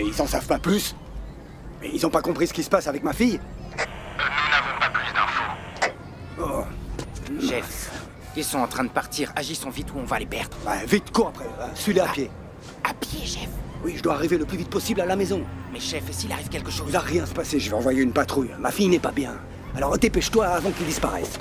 ils en savent pas plus. Mais ils ont pas compris ce qui se passe avec ma fille. Nous n'avons pas plus d'infos. Oh. Chef, ils sont en train de partir. Agissons vite ou on va les perdre. Ouais, vite, cours après. Suis-les à pied. À pied, chef. Oui, je dois arriver le plus vite possible à la maison. Mais chef, et s'il arrive quelque chose? Il va rien se passer, je vais envoyer une patrouille. Ma fille n'est pas bien. Alors dépêche-toi avant qu'il disparaisse.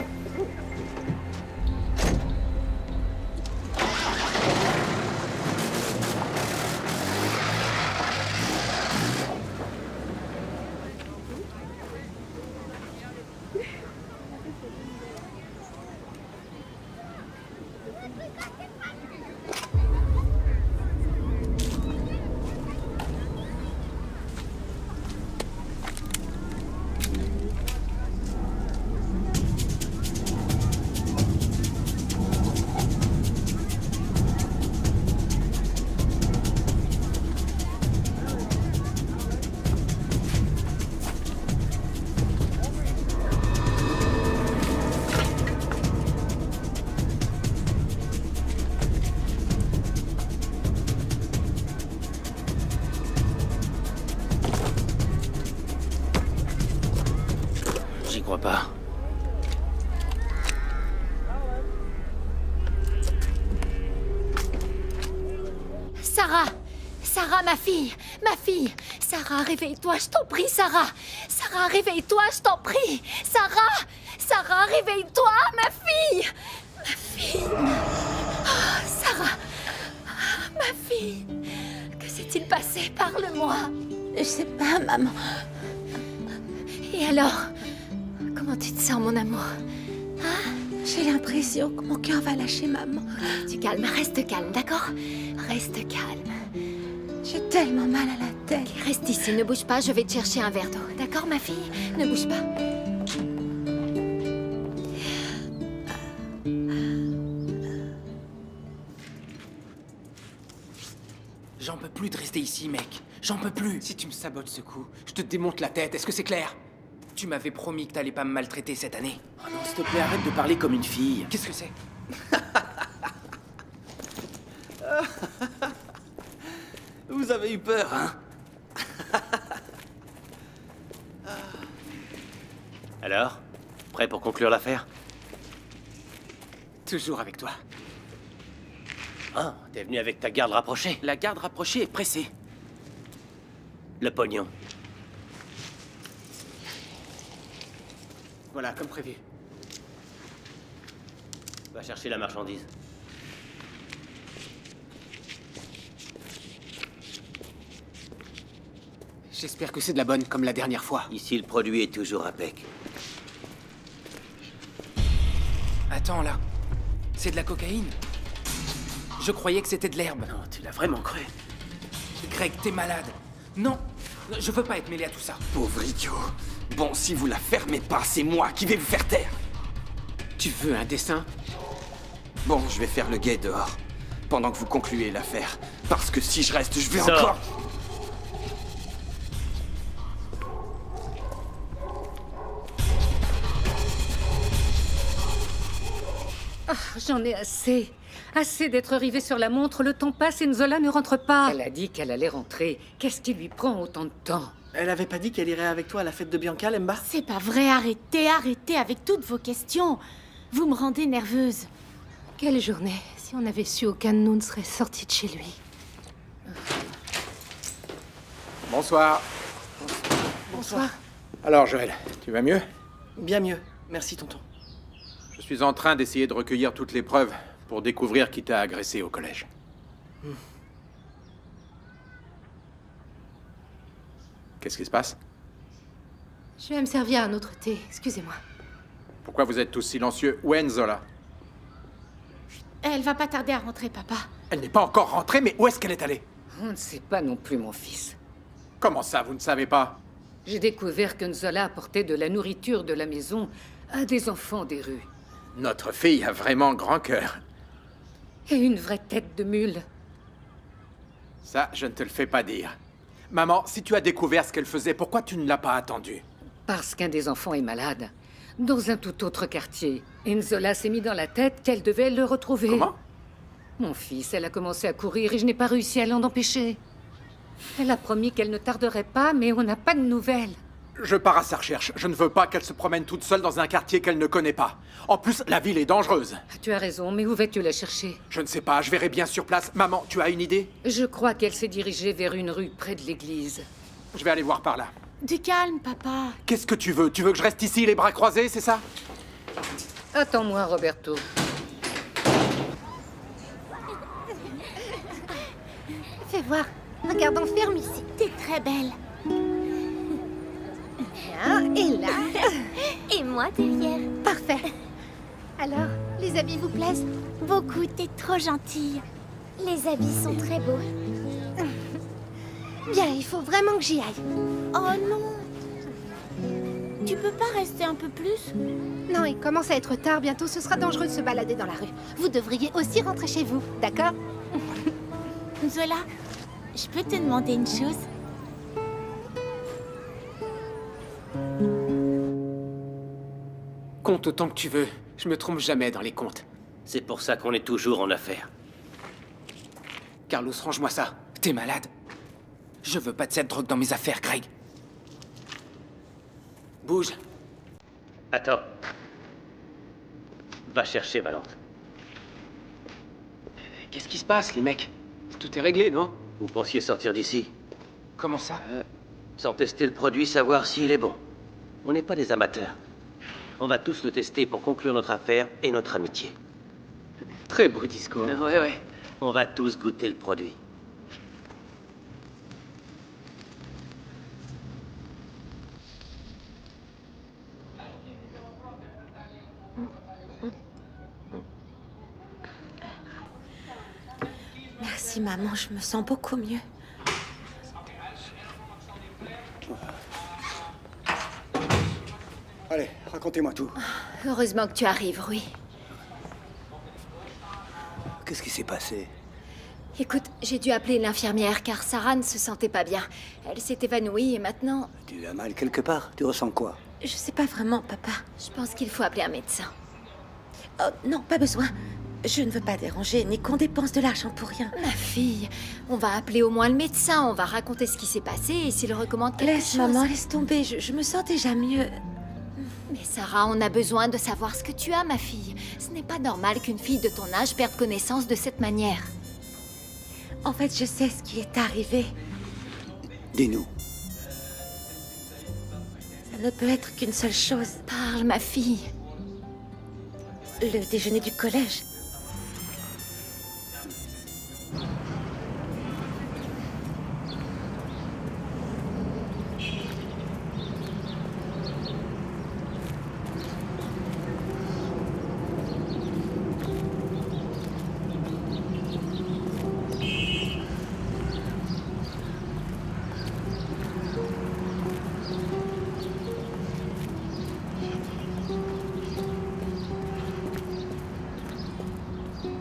J'y crois pas. Sarah! Sarah, ma fille! Ma fille! Sarah, réveille-toi, je t'en prie, Sarah! Sarah, réveille-toi, je t'en prie! Sarah! Sarah, réveille-toi, ma fille! Ma fille! Oh, Sarah! Ma fille! Que s'est-il passé? Parle-moi! Je sais pas, maman. Et alors? Comment tu te sens, mon amour? J'ai l'impression que mon cœur va lâcher, maman. Tu calmes, reste calme, d'accord? Reste calme. J'ai tellement mal à la tête. Reste ici, ne bouge pas, je vais te chercher un verre d'eau. D'accord, ma fille? Ne bouge pas. J'en peux plus de rester ici, mec. J'en peux plus. Si tu me sabotes ce coup, je te démonte la tête. Est-ce que c'est clair? Tu m'avais promis que t'allais pas me maltraiter cette année. Oh non, s'il te plaît, arrête de parler comme une fille. Qu'est-ce que c'est? Vous avez eu peur, hein? Alors? Prêt pour conclure l'affaire? Toujours avec toi. Ah, t'es venu avec ta garde rapprochée. La garde rapprochée est pressée. Le pognon. Voilà, comme prévu. Va chercher la marchandise. J'espère que c'est de la bonne, comme la dernière fois. Ici, le produit est toujours à Peck. Attends, là. C'est de la cocaïne? Je croyais que c'était de l'herbe. Non, tu l'as vraiment cru. Greg, t'es malade. Non, je veux pas être mêlé à tout ça. Pauvre idiot. Bon, si vous la fermez pas, c'est moi qui vais vous faire taire. Tu veux un dessin? Bon, je vais faire le guet dehors, pendant que vous concluez l'affaire. Parce que si je reste, je vais Sors. encore... J'en ai assez. Assez d'être arrivé sur la montre. Le temps passe et Nzola ne rentre pas. Elle a dit qu'elle allait rentrer. Qu'est-ce qui lui prend autant de temps? Elle avait pas dit qu'elle irait avec toi à la fête de Bianca, Lemba? C'est pas vrai, arrêtez, arrêtez avec toutes vos questions. Vous me rendez nerveuse. Quelle journée. Si on avait su, aucun de nous ne serait sorti de chez lui. Bonsoir. Bonsoir. Alors, Joël, tu vas mieux? Bien mieux. Merci, tonton. Je suis en train d'essayer de recueillir toutes les preuves pour découvrir qui t'a agressé au collège. Qu'est-ce qui se passe? Je vais me servir un autre thé. Excusez-moi. Pourquoi vous êtes tous silencieux? Où est Nzola? Elle va pas tarder à rentrer, papa. Elle n'est pas encore rentrée, mais où est-ce qu'elle est allée? On ne sait pas non plus, mon fils. Comment ça, vous ne savez pas? J'ai découvert que Nzola apportait de la nourriture de la maison à des enfants des rues. Notre fille a vraiment grand cœur. Et une vraie tête de mule. Ça, je ne te le fais pas dire. Maman, si tu as découvert ce qu'elle faisait, pourquoi tu ne l'as pas attendue? Parce qu'un des enfants est malade. Dans un tout autre quartier. Et Nzola s'est mis dans la tête qu'elle devait le retrouver. Comment? Mon fils, elle a commencé à courir et je n'ai pas réussi à l'en empêcher. Elle a promis qu'elle ne tarderait pas, mais on n'a pas de nouvelles. Je pars à sa recherche. Je ne veux pas qu'elle se promène toute seule dans un quartier qu'elle ne connaît pas. En plus, la ville est dangereuse. Tu as raison, mais où vas-tu la chercher? Je ne sais pas, je verrai bien sur place. Maman, tu as une idée? Je crois qu'elle s'est dirigée vers une rue près de l'église. Je vais aller voir par là. Du calme, papa. Qu'est-ce que tu veux? Tu veux que je reste ici, les bras croisés, c'est ça? Attends-moi, Roberto. Fais voir. Regarde, on ferme ici. T'es très belle. Bien, et là. Et moi derrière. Parfait. Alors, les habits vous plaisent? Beaucoup, t'es trop gentille. Les habits sont très beaux. Bien, il faut vraiment que j'y aille. Oh non. Tu peux pas rester un peu plus? Non, il commence à être tard. Bientôt, ce sera dangereux de se balader dans la rue. Vous devriez aussi rentrer chez vous, d'accord? Zola, je peux te demander une chose? Compte autant que tu veux. Je me trompe jamais dans les comptes. C'est pour ça qu'on est toujours en affaires. Carlos, range-moi ça. T'es malade. Je veux pas de cette drogue dans mes affaires, Craig. Bouge. Attends. Va chercher Valente. Qu'est-ce qui se passe, les mecs? Tout est réglé, non? Vous pensiez sortir d'ici? Comment ça? Sans tester le produit, savoir s'il est bon. On n'est pas des amateurs. On va tous le tester pour conclure notre affaire et notre amitié. Très beau discours. Ouais. On va tous goûter le produit. Merci maman, je me sens beaucoup mieux. Allez, racontez-moi tout. Heureusement que tu arrives, Rui. Qu'est-ce qui s'est passé? Écoute, j'ai dû appeler l'infirmière car Sarah ne se sentait pas bien. Elle s'est évanouie et maintenant... Tu as mal quelque part? Tu ressens quoi? Je sais pas vraiment, papa. Je pense qu'il faut appeler un médecin. Oh non, pas besoin. Je ne veux pas déranger ni qu'on dépense de l'argent pour rien. Ma fille, on va appeler au moins le médecin, on va raconter ce qui s'est passé et s'il recommande quelque Laisse, chose... maman, laisse tomber, je me sens déjà mieux. Mais Sarah, on a besoin de savoir ce que tu as, ma fille. Ce n'est pas normal qu'une fille de ton âge perde connaissance de cette manière. En fait, je sais ce qui est arrivé. Dis-nous. Ça ne peut être qu'une seule chose. Parle, ma fille. Le déjeuner du collège.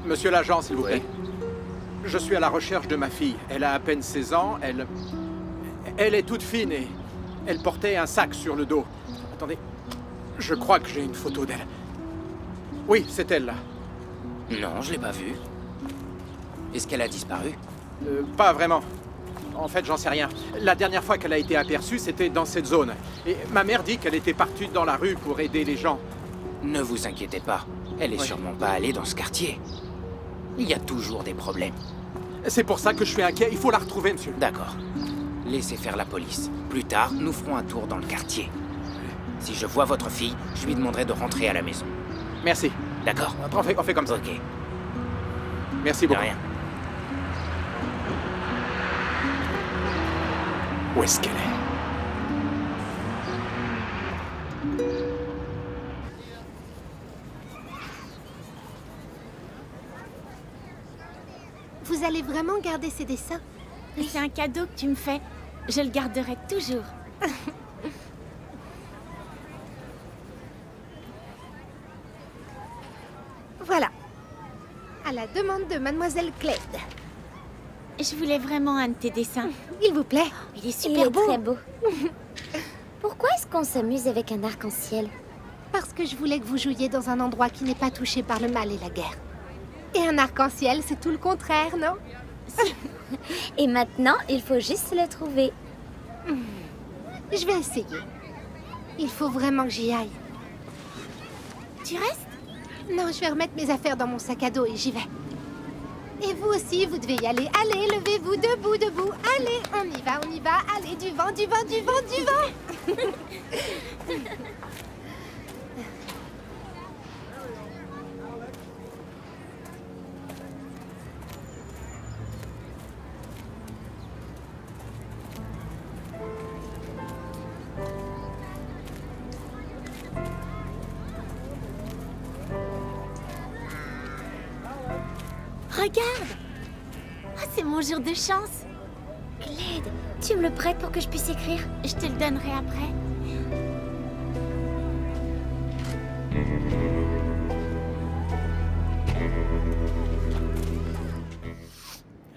Monsieur l'agent, s'il vous plaît. Oui. Je suis à la recherche de ma fille. Elle a à peine 16 ans, elle est toute fine et elle portait un sac sur le dos. Attendez, je crois que j'ai une photo d'elle. Oui, c'est elle, là. Non, je l'ai pas vue. Est-ce qu'elle a disparu? Pas vraiment. En fait, j'en sais rien. La dernière fois qu'elle a été aperçue, c'était dans cette zone. Et ma mère dit qu'elle était partie dans la rue pour aider les gens. Ne vous inquiétez pas. Elle est sûrement pas allée dans ce quartier. Il y a toujours des problèmes. C'est pour ça que je suis inquiet. Il faut la retrouver, monsieur. D'accord. Laissez faire la police. Plus tard, nous ferons un tour dans le quartier. Si je vois votre fille, je lui demanderai de rentrer à la maison. Merci. D'accord? On fait comme ça. Ok. Merci De beaucoup. rien. Où est-ce qu'elle est? Vous allez vraiment garder ces dessins? C'est un cadeau que tu me fais. Je le garderai toujours. Voilà. À la demande de Mademoiselle Cled. Je voulais vraiment un de tes dessins. Il vous plaît? Il est super beau. Très beau. Pourquoi est-ce qu'on s'amuse avec un arc-en-ciel? Parce que je voulais que vous jouiez dans un endroit qui n'est pas touché par le mal et la guerre. Et un arc-en-ciel, c'est tout le contraire, non? Et maintenant, il faut juste le trouver. Je vais essayer. Il faut vraiment que j'y aille. Tu restes? Non, je vais remettre mes affaires dans mon sac à dos et j'y vais. Et vous aussi, vous devez y aller. Allez, levez-vous, debout, debout. Allez, on y va, on y va. Allez, du vent, du vent, du vent, du vent. Regarde! Oh, c'est mon jour de chance. Cled, tu me le prêtes pour que je puisse écrire? Je te le donnerai après.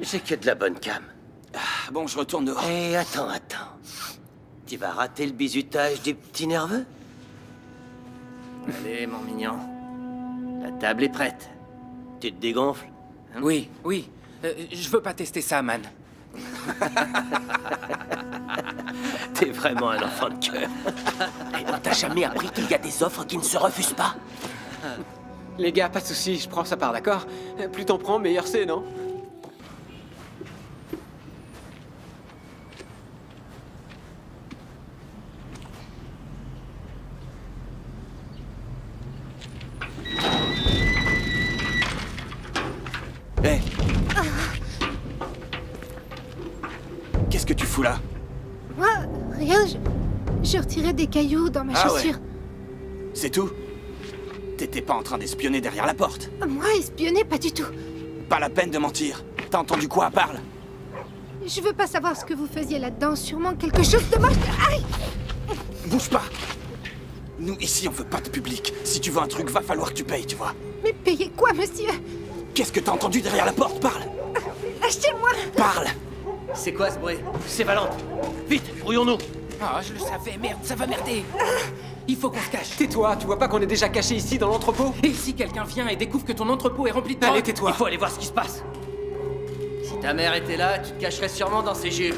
J'ai que de la bonne cam. Ah, bon, je retourne dehors. Et attends. Tu vas rater le bizutage des petits nerveux? Allez, mon mignon. La table est prête. Tu te dégonfles? Oui. Je veux pas tester ça, man. T'es vraiment un enfant de cœur. On t'a jamais appris qu'il y a des offres qui ne se refusent pas? Les gars, pas de soucis, je prends sa part, d'accord? Plus t'en prends, meilleur c'est, non? Hé! Qu'est-ce que tu fous là? Moi, rien, je retirais des cailloux dans ma chaussure. Ouais. C'est tout? T'étais pas en train d'espionner derrière la porte? Moi, espionner, pas du tout. Pas la peine de mentir. T'as entendu quoi? Parle! Je veux pas savoir ce que vous faisiez là-dedans. Sûrement quelque chose de moche. Aïe! Bouge pas! Nous, ici, on veut pas de public. Si tu veux un truc, va falloir que tu payes, tu vois. Mais payez quoi, monsieur? Qu'est-ce que t'as entendu derrière la porte? Parle! Achetez-moi! Parle! C'est quoi ce bruit? C'est Valente! Vite, brouillons-nous! Ah, je le savais, merde, ça va merder. Il faut qu'on se cache. Tais-toi, tu vois pas qu'on est déjà caché ici dans l'entrepôt? Et si quelqu'un vient et découvre que ton entrepôt est rempli de drogue? Allez, tais-toi! Il faut aller voir ce qui se passe. Si ta mère était là, tu te cacherais sûrement dans ses jupes.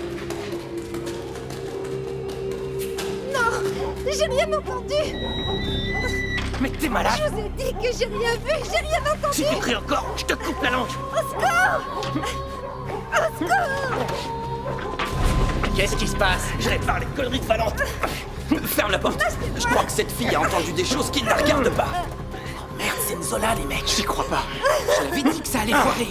Non! J'ai rien entendu! Mais t'es malade! Je vous ai dit que j'ai rien vu! J'ai rien entendu! Si tu cries encore, je te coupe la langue! Au secours! Au secours! Qu'est-ce qui se passe? Je répare les conneries de Valente! Ferme la porte! Je crois que cette fille a entendu des choses qui ne la regardent pas! Merde, c'est Nzola, les mecs. J'y crois pas. Je l'avais dit que ça allait foirer.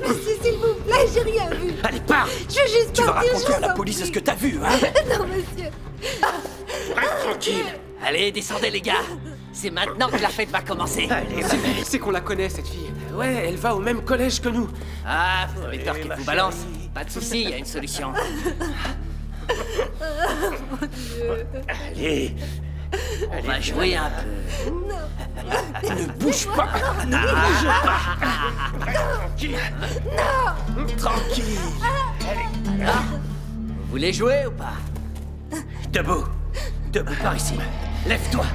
Monsieur, s'il vous plaît, j'ai rien vu! Allez, pars! Je veux juste Tu vas partir, raconter je à la vous en police prie. ce que t'as vu, hein? Non, monsieur! Reste tranquille! Allez, descendez, les gars! C'est maintenant que la fête va commencer! Allez, C'est qu'on la connaît, cette fille. Ouais, elle va au même collège que nous. Ah, vous avez peur qu'elle vous balance? Pas de soucis, il y a une solution. Allez, on va jouer un peu. Ne bouge pas! Ne bouge pas! Tranquille! Tranquille! Alors, vous voulez jouer ou pas? Debout! Debout par ici! Lève-toi!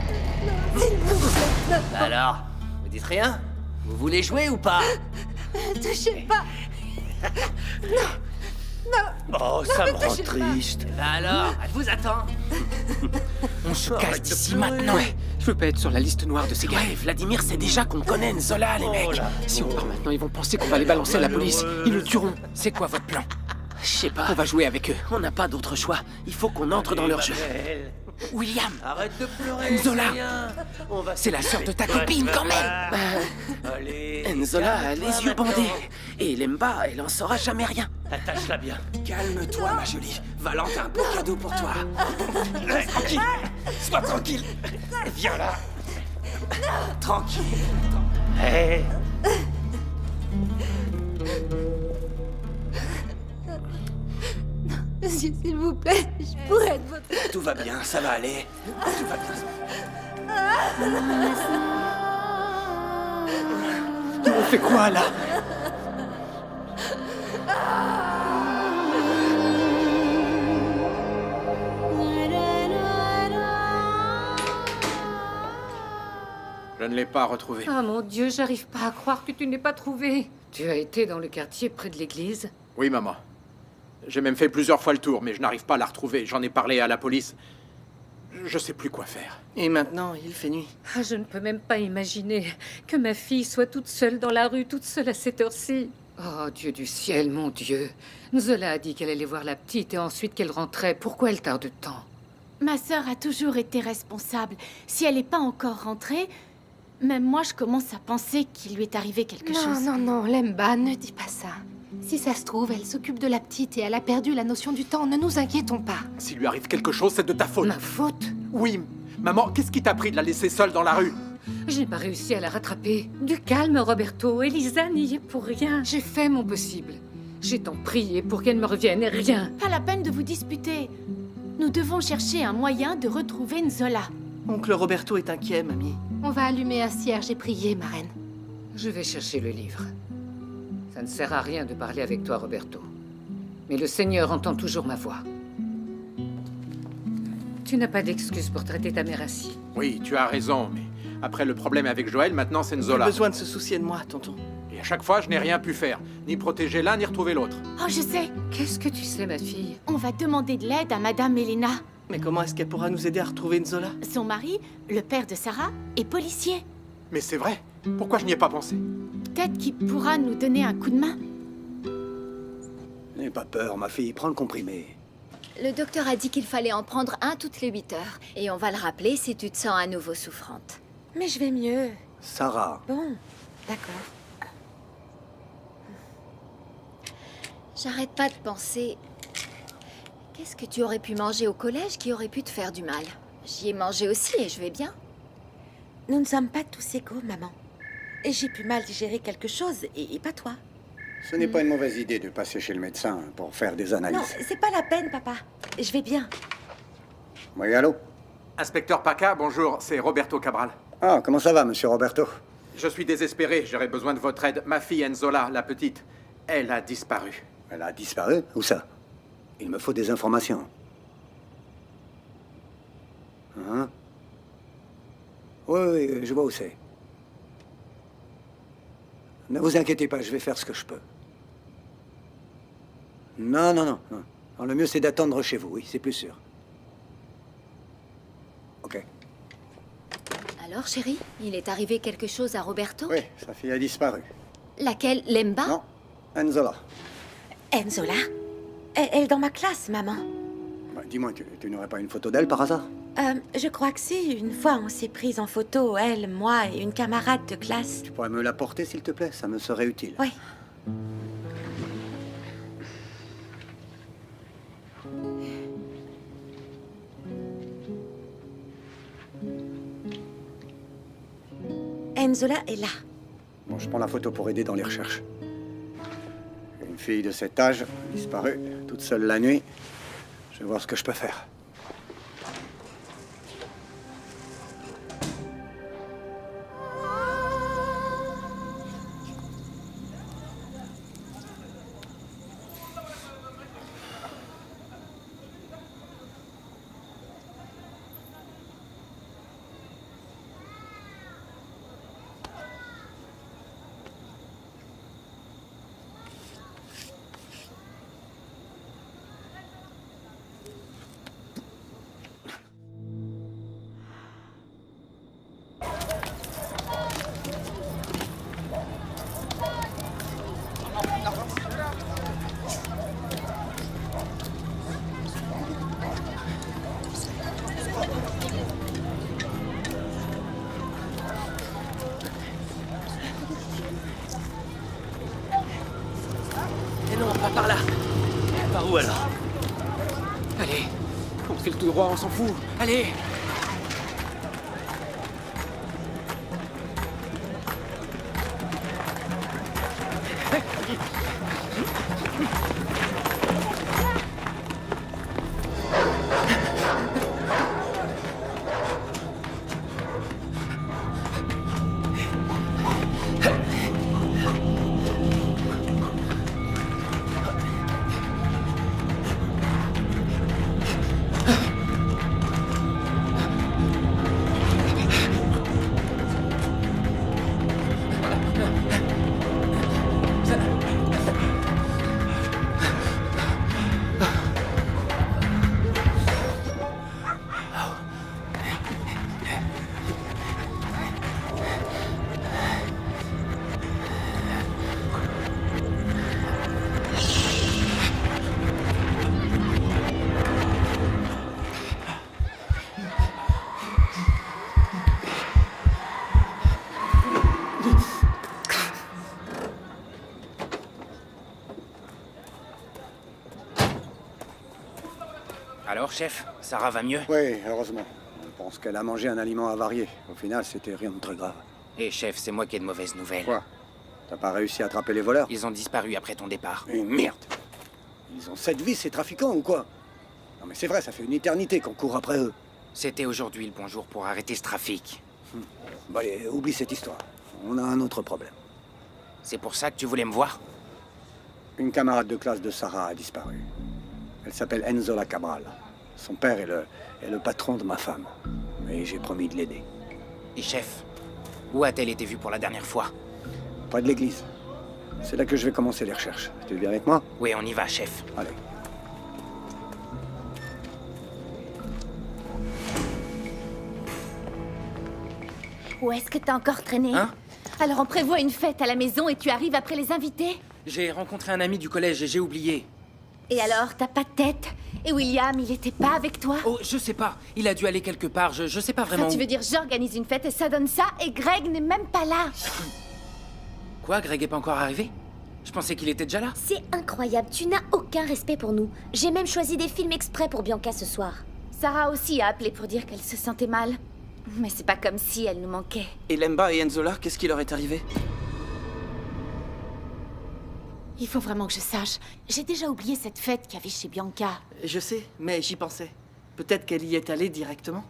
Bah alors, vous dites rien? Vous voulez jouer ou pas? Touchez pas! Oh, ça me rend touchez pas. triste! Bah alors, elle vous attend! On se casse d'ici maintenant. Ouais, je veux pas être sur la liste noire de ces gars. Ouais, Vladimir sait déjà qu'on connaît Nzola, les mecs. Si on part maintenant, ils vont penser qu'on va les balancer à la police. Ils le tueront. C'est quoi votre plan? Je sais pas. On va jouer avec eux. On n'a pas d'autre choix. Il faut qu'on entre dans leur jeu. William! Arrête de pleurer! Nzola. c'est rien. On va C'est la sœur de ta copine, quand même! Allez! Nzola a calme-toi les yeux bandés. maintenant. Et Lemba, elle en saura jamais rien. Attache-la bien. Calme-toi, ma jolie. Valente a un beau cadeau pour toi. Reste tranquille. Sois tranquille. Viens là. Tranquille. Hé! Monsieur, s'il vous plaît, je pourrais être votre... Tout va bien, ça va aller. Tout va bien. On fait quoi, là? Je ne l'ai pas retrouvé. Ah mon Dieu, j'arrive pas à croire que tu n'aies pas trouvé. Tu as été dans le quartier près de l'église? Oui, maman. J'ai même fait plusieurs fois le tour, mais je n'arrive pas à la retrouver. J'en ai parlé à la police. Je sais plus quoi faire. Et maintenant, il fait nuit. Ah, je ne peux même pas imaginer que ma fille soit toute seule dans la rue, toute seule à cette heure-ci. Oh, Dieu du ciel, mon Dieu. Zola a dit qu'elle allait voir la petite et ensuite qu'elle rentrait. Pourquoi elle tarde tant? Ma sœur a toujours été responsable. Si elle n'est pas encore rentrée, même moi, je commence à penser qu'il lui est arrivé quelque chose. Non, non, Lemba, ne dis pas ça. Si ça se trouve, elle s'occupe de la petite et elle a perdu la notion du temps. Ne nous inquiétons pas. S'il lui arrive quelque chose, c'est de ta faute. Ma faute? Oui. Maman, qu'est-ce qui t'a pris de la laisser seule dans la rue? Je n'ai pas réussi à la rattraper. Du calme, Roberto. Elisa n'y est pour rien. J'ai fait mon possible. J'ai tant prié pour qu'elle me revienne et rien. Pas la peine de vous disputer. Nous devons chercher un moyen de retrouver Nzola. Oncle Roberto est inquiet, mamie. On va allumer un cierge et prier, marraine. Je vais chercher le livre. Ça ne sert à rien de parler avec toi, Roberto. Mais le Seigneur entend toujours ma voix. Tu n'as pas d'excuse pour traiter ta mère ainsi. Oui, tu as raison, mais après le problème avec Joël, maintenant c'est Plus Nzola. besoin de se soucier de moi, tonton. Et à chaque fois, je n'ai rien pu faire. Ni protéger l'un, ni retrouver l'autre. Oh, je sais. Qu'est-ce que tu sais, ma fille? On va demander de l'aide à Madame Elena. Mais comment est-ce qu'elle pourra nous aider à retrouver Nzola? Son mari, le père de Sarah, est policier. Mais c'est vrai. Pourquoi je n'y ai pas pensé? Peut-être qu'il pourra nous donner un coup de main. N'aie pas peur, ma fille. Prends le comprimé. Le docteur a dit qu'il fallait en prendre un toutes les 8 heures. Et on va le rappeler si tu te sens à nouveau souffrante. Mais je vais mieux. Sarah. Bon, d'accord. J'arrête pas de penser... Qu'est-ce que tu aurais pu manger au collège qui aurait pu te faire du mal? J'y ai mangé aussi et je vais bien. Nous ne sommes pas tous égaux, maman. Et j'ai pu mal digérer quelque chose, et pas toi. Ce n'est pas une mauvaise idée de passer chez le médecin pour faire des analyses. Non, c'est pas la peine, papa. Je vais bien. Oui, allô? Inspecteur Paca, bonjour, c'est Roberto Cabral. Ah, comment ça va, monsieur Roberto? Je suis désespéré, j'aurais besoin de votre aide. Ma fille Nzola, la petite, elle a disparu. Elle a disparu? Où ça? Il me faut des informations. Hein? Oui, oui, je vois où c'est. Ne vous inquiétez pas, je vais faire ce que je peux. Non, non, non, non. Non, le mieux, c'est d'attendre chez vous, oui, c'est plus sûr. Ok. Alors, chérie, il est arrivé quelque chose à Roberto? Oui, sa fille a disparu. Laquelle? Lemba? Non, Nzola. Nzola? Elle est dans ma classe, maman. Bah, dis-moi, tu n'aurais pas une photo d'elle par hasard? Je crois que si. Une fois, on s'est prise en photo, elle, moi et une camarade de classe. Tu pourrais me l'apporter, s'il te plaît? Ça me serait utile. Oui. Nzola est là. Bon, je prends la photo pour aider dans les recherches. Une fille de cet âge, disparue, toute seule la nuit. Je vais voir ce que je peux faire. Et non, pas par là. Par où alors? Allez, on file tout droit, on s'en fout. Allez. Alors, chef, Sarah va mieux? Oui, heureusement. Je pense qu'elle a mangé un aliment avarié. Au final, c'était rien de très grave. Et chef, c'est moi qui ai de mauvaises nouvelles. Quoi? T'as pas réussi à attraper les voleurs? Ils ont disparu après ton départ. Et merde! Ils ont 7 vies, ces trafiquants ou quoi? Non mais c'est vrai, ça fait une éternité qu'on court après eux. C'était aujourd'hui le bon jour pour arrêter ce trafic. Bon allez, oublie cette histoire. On a un autre problème. C'est pour ça que tu voulais me voir? Une camarade de classe de Sarah a disparu. Elle s'appelle Enzola Cabral. Son père est le patron de ma femme. Et j'ai promis de l'aider. Et chef, où a-t-elle été vue pour la dernière fois? Près de l'église. C'est là que je vais commencer les recherches. Tu viens avec moi? Oui, on y va, chef. Allez. Où est-ce que t'as encore traîné? Hein? Alors on prévoit une fête à la maison et tu arrives après les invités? J'ai rencontré un ami du collège et j'ai oublié. Et alors, t'as pas de tête? Et William, il était pas avec toi? Oh, je sais pas. Il a dû aller quelque part. Je sais pas vraiment Ça, tu où. veux dire j'organise une fête et ça donne ça et Greg n'est même pas là? Quoi, Greg est pas encore arrivé? Je pensais qu'il était déjà là. C'est incroyable, tu n'as aucun respect pour nous. J'ai même choisi des films exprès pour Bianca ce soir. Sarah aussi a appelé pour dire qu'elle se sentait mal. Mais c'est pas comme si elle nous manquait. Et Lemba et Enzola, qu'est-ce qui leur est arrivé? Il faut vraiment que je sache. J'ai déjà oublié cette fête qu'il y avait chez Bianca. Je sais, mais j'y pensais. Peut-être qu'elle y est allée directement.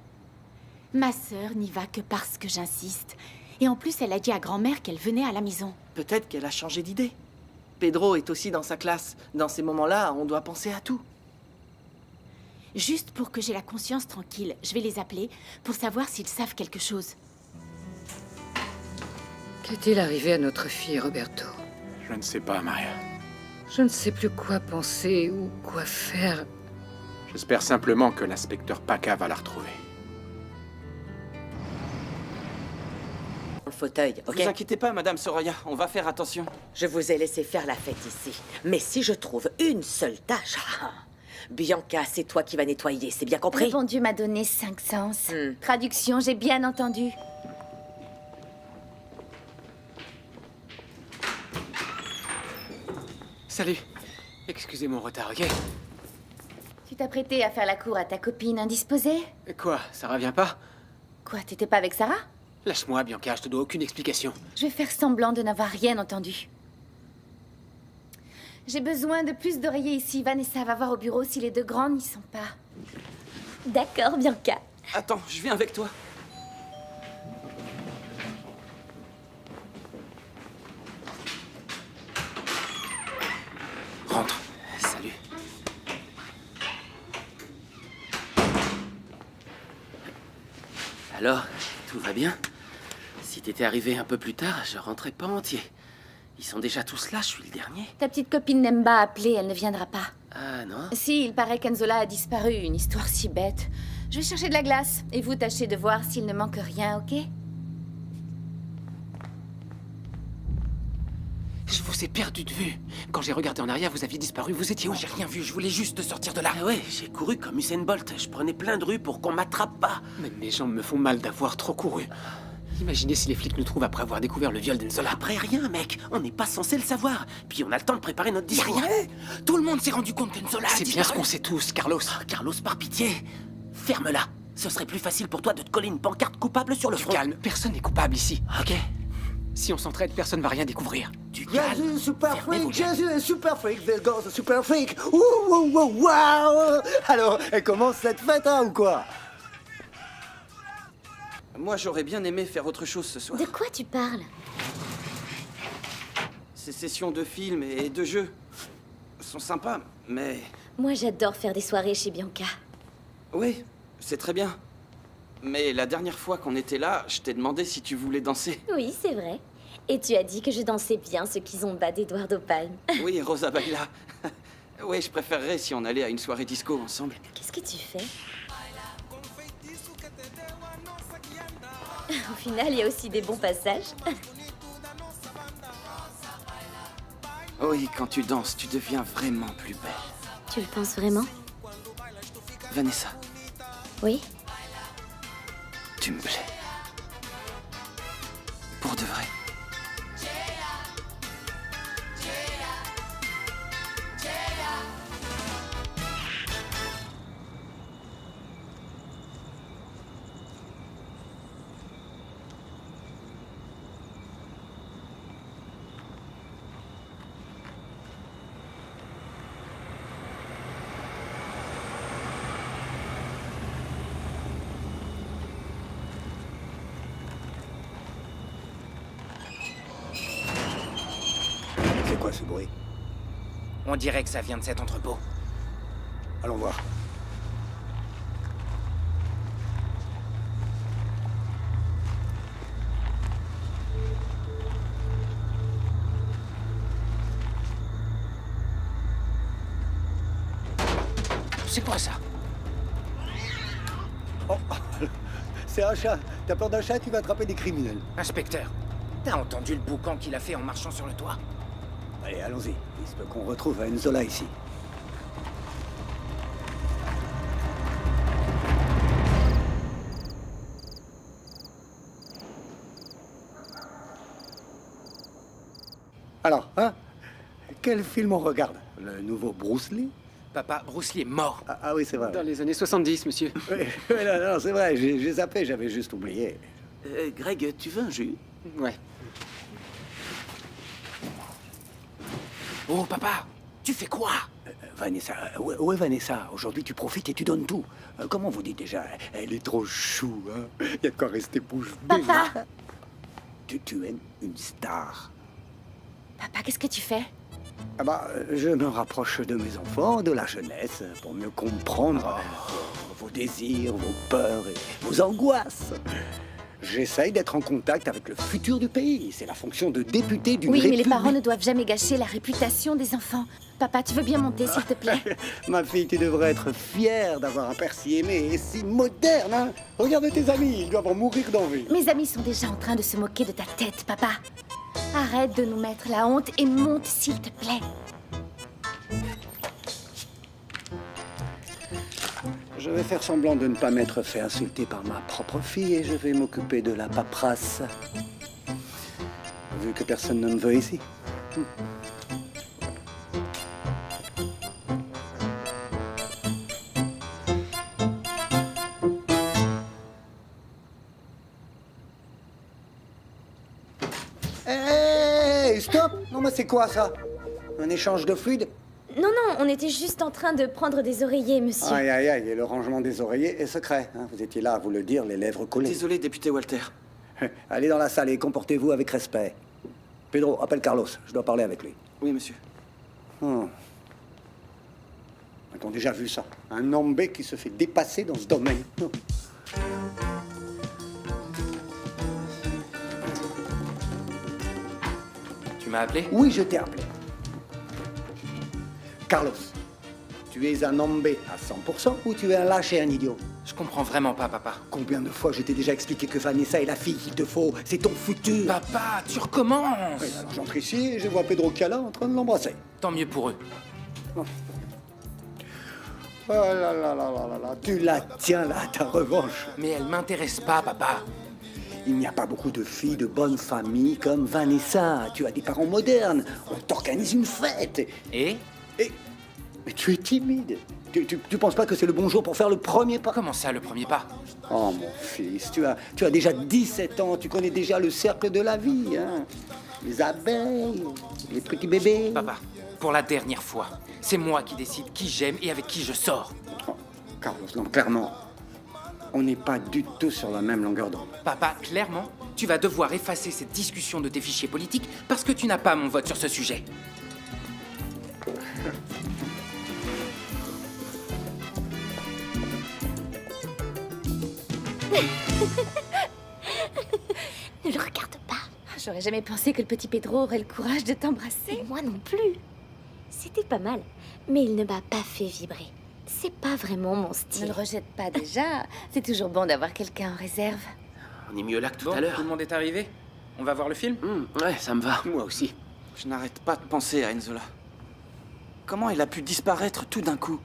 Ma sœur n'y va que parce que j'insiste. Et en plus, elle a dit à grand-mère qu'elle venait à la maison. Peut-être qu'elle a changé d'idée. Pedro est aussi dans sa classe. Dans ces moments-là, on doit penser à tout. Juste pour que j'ai la conscience tranquille, je vais les appeler pour savoir s'ils savent quelque chose. Qu'est-il arrivé à notre fille, Roberto? Je ne sais pas, Maria. Je ne sais plus quoi penser ou quoi faire. J'espère simplement que l'inspecteur Paca va la retrouver. Le fauteuil, ok? Vous inquiétez pas, Madame Soraya, on va faire attention. Je vous ai laissé faire la fête ici. Mais si je trouve une seule tâche... Bianca, c'est toi qui vas nettoyer, c'est bien compris? Le bon Dieu m'a donné 5 sens. Traduction, j'ai bien entendu. Salut. Excusez mon retard, ok? Tu t'as prêté à faire la cour à ta copine indisposée? Quoi, ça revient pas? Quoi, t'étais pas avec Sarah? Lâche-moi, Bianca, je te dois aucune explication. Je vais faire semblant de n'avoir rien entendu. J'ai besoin de plus d'oreillers ici. Vanessa va voir au bureau si les deux grandes n'y sont pas. D'accord, Bianca. Attends, je viens avec toi. Rentre. Salut. Alors, tout va bien? Si t'étais arrivé un peu plus tard, je rentrais pas entier. Ils sont déjà tous là, je suis le dernier. Ta petite copine n'aime pas appeler, elle ne viendra pas. Ah non? Si, il paraît qu'Enzola a disparu, une histoire si bête. Je vais chercher de la glace, et vous tâchez de voir s'il ne manque rien, ok? Je vous ai perdu de vue. Quand j'ai regardé en arrière, vous aviez disparu. Vous étiez où? J'ai rien vu, je voulais juste sortir de là. Ah ouais, j'ai couru comme Usain Bolt. Je prenais plein de rues pour qu'on m'attrape pas. Même mes jambes me font mal d'avoir trop couru. Imaginez si les flics nous trouvent après avoir découvert le viol d'Enzola. Après rien, mec. On n'est pas censé le savoir. Puis on a le temps de préparer notre discours. Rien. Tout le monde s'est rendu compte qu'Enzola a C'est bien disparu. ce qu'on sait tous, Carlos. Ah, Carlos, par pitié, ferme-la. Ce serait plus facile pour toi de te coller une pancarte coupable sur le front. Calme, personne n'est coupable ici. Ok. Si on s'entraide, personne va rien découvrir. Du calme. Jésus, super Fermez vos freak, gueules. Jésus est super freak, there goes the super freak. Ouh, ouh, ouh, waouh. Alors, elle commence cette fête, hein, ou quoi? Moi, j'aurais bien aimé faire autre chose ce soir. De quoi tu parles? Ces sessions de films et de jeux sont sympas, mais... Moi, j'adore faire des soirées chez Bianca. Oui, c'est très bien. Mais la dernière fois qu'on était là, je t'ai demandé si tu voulais danser. Oui, c'est vrai. Et tu as dit que je dansais bien ce qu'ils ont bas d'Eduardo Palme. Oui, Rosa Baila. Oui, je préférerais si on allait à une soirée disco ensemble. Qu'est-ce que tu fais? Au final, il y a aussi des bons passages. Oui, quand tu danses, tu deviens vraiment plus belle. Tu le penses vraiment? Vanessa, Oui? tu me plais. Pour de vrai. C'est quoi ce bruit? On dirait que ça vient de cet entrepôt. Allons voir. C'est quoi ça? Oh, c'est un chat. T'as peur d'un chat, tu vas attraper des criminels. Inspecteur, t'as entendu le boucan qu'il a fait en marchant sur le toit? Allez, allons-y. Il se peut qu'on retrouve Enzola ici. Alors, hein? Quel film on regarde? Le nouveau Bruce Lee? Papa, Bruce Lee est mort. Ah oui, c'est vrai. Dans les années 70, monsieur. Oui, non, c'est vrai, j'ai zappé, j'avais juste oublié. Greg, tu veux un jus? Ouais. Oh, papa, tu fais quoi? Vanessa, où est Vanessa? Aujourd'hui, tu profites et tu donnes tout. Comment vous dites déjà? Elle est trop chou, hein? Il y a de quoi rester bouche bée. Papa! Tu es une star. Papa, qu'est-ce que tu fais? Ah bah, je me rapproche de mes enfants, de la jeunesse, pour mieux comprendre vos désirs, vos peurs et vos angoisses. J'essaye d'être en contact avec le futur du pays. C'est la fonction de député d'une Oui, mais les république. parents ne doivent jamais gâcher la réputation des enfants. Papa, tu veux bien monter, s'il te plaît? Ma fille, tu devrais être fière d'avoir un père si aimé et si moderne, hein? Regarde tes amis, ils doivent en mourir d'envie. Mes amis sont déjà en train de se moquer de ta tête, papa. Arrête de nous mettre la honte et monte, s'il te plaît. Je vais faire semblant de ne pas m'être fait insulter par ma propre fille et je vais m'occuper de la paperasse. Vu que personne ne me veut ici. Hey, stop! Non, mais c'est quoi ça? Un échange de fluide? Non, non, on était juste en train de prendre des oreillers, monsieur. Aïe, aïe, aïe, et le rangement des oreillers est secret. Hein. Vous étiez là à vous le dire, les lèvres collées. Désolé, député Walter. Allez dans la salle et comportez-vous avec respect. Pedro, appelle Carlos, je dois parler avec lui. Oui, monsieur. A-t-on déjà vu ça? Un Nambé qui se fait dépasser dans ce domaine. Tu m'as appelé? Oui, je t'ai appelé. Carlos, tu es un Nambé à 100% ou tu es un lâche et un idiot? Je comprends vraiment pas, papa. Combien de fois je t'ai déjà expliqué que Vanessa est la fille qu'il te faut? C'est ton futur. Papa, tu recommences. Oui, alors j'entre ici et je vois Pedro Cala en train de l'embrasser. Tant mieux pour eux. Oh là là là là là là, tu la tiens là, ta revanche. Mais elle m'intéresse pas, papa. Il n'y a pas beaucoup de filles de bonne famille comme Vanessa. Tu as des parents modernes. On t'organise une fête. Et mais tu es timide. Tu penses pas que c'est le bon jour pour faire le premier pas? Comment ça, le premier pas? Oh mon fils, tu as déjà 17 ans. Tu connais déjà le cercle de la vie, hein? Les abeilles, les petits bébés. Papa, pour la dernière fois, c'est moi qui décide qui j'aime et avec qui je sors. Oh, Carlos, non, clairement, on n'est pas du tout sur la même longueur d'onde. Papa, clairement, tu vas devoir effacer cette discussion de tes fichiers politiques parce que tu n'as pas mon vote sur ce sujet. Ne le regarde pas. J'aurais jamais pensé que le petit Pedro aurait le courage de t'embrasser. Et moi non plus. C'était pas mal, mais il ne m'a pas fait vibrer. C'est pas vraiment mon Ne style. le rejette pas déjà. C'est toujours bon d'avoir quelqu'un en réserve. On est mieux là que tout Bon, à l'heure. tout le monde est arrivé? On va voir le film? Ouais, ça me va. Moi aussi. Je n'arrête pas de penser à Enzola. Comment elle a pu disparaître tout d'un coup?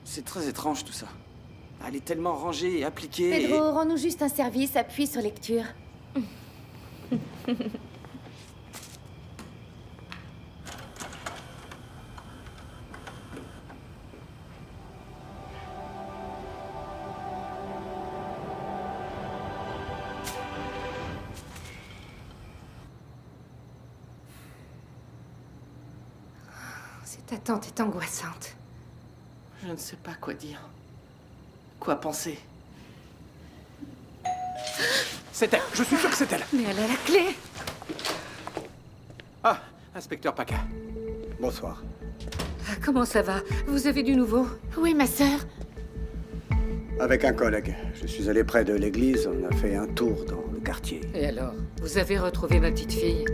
C'est très étrange tout ça. Elle est tellement rangée et appliquée. Pedro, rends-nous juste un service, appuie sur lecture. Cette attente est angoissante. Je ne sais pas quoi dire. Quoi penser? C'est elle, je suis sûr que c'est elle. Mais elle a la clé. Ah, Inspecteur Paca. Bonsoir. Ah, comment ça va? Vous avez du nouveau? Oui, ma sœur. Avec un collègue, je suis allé près de l'église, on a fait un tour dans le quartier. Et alors? Vous avez retrouvé ma petite fille?